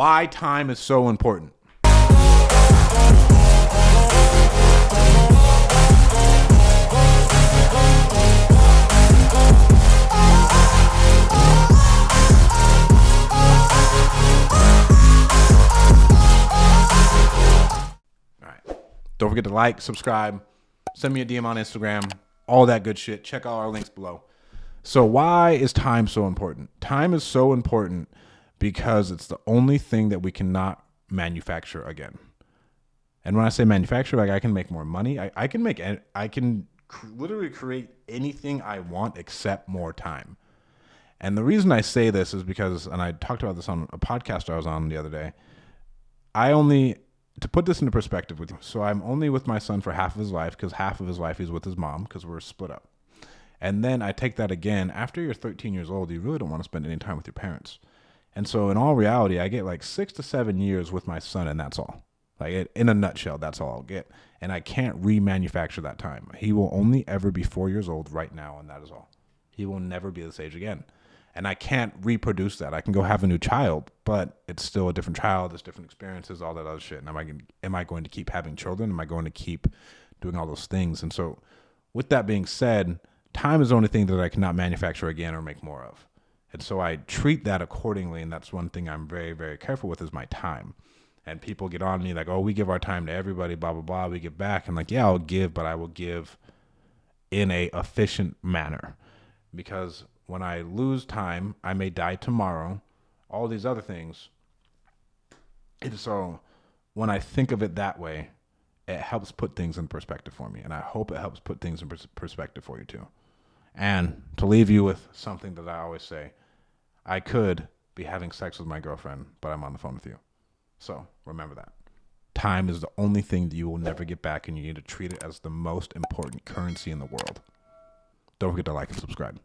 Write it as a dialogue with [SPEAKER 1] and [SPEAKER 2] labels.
[SPEAKER 1] Why time is so important. Don't forget to like, subscribe, send me a DM on Instagram, all that good shit. Check out our links below. So why is time so important? Time is so important because it's the only thing that we cannot manufacture again. And when I say manufacture, like I can make more money. I can literally create anything I want except more time. And the reason I say this is because, and I talked about this on a podcast I was on the other day, to put this into perspective with you, so I'm only with my son for half of his life because half of his life he's with his mom because we're split up. And then I take that again, after you're 13 years old, you really don't want to spend any time with your parents. And so in all reality, I get like 6 to 7 years with my son, and that's all. Like in a nutshell, that's all I'll get. And I can't remanufacture that time. He will only ever be 4 years old right now, and that is all. He will never be this age again. And I can't reproduce that. I can go have a new child, but it's still a different child. There's different experiences, all that other shit. And am I going to keep having children? Am I going to keep doing all those things? And so with that being said, time is the only thing that I cannot manufacture again or make more of. And so I treat that accordingly. And that's one thing I'm very, very careful with is my time. And people get on me like, oh, we give our time to everybody, blah, blah, blah. We give back. And like, yeah, I'll give, but I will give in a efficient manner. Because when I lose time, I may die tomorrow, all these other things. And so when I think of it that way, it helps put things in perspective for me. And I hope it helps put things in perspective for you too. And to leave you with something that I always say, I could be having sex with my girlfriend, but I'm on the phone with you. So remember that. Time is the only thing that you will never get back, and you need to treat it as the most important currency in the world. Don't forget to like and subscribe.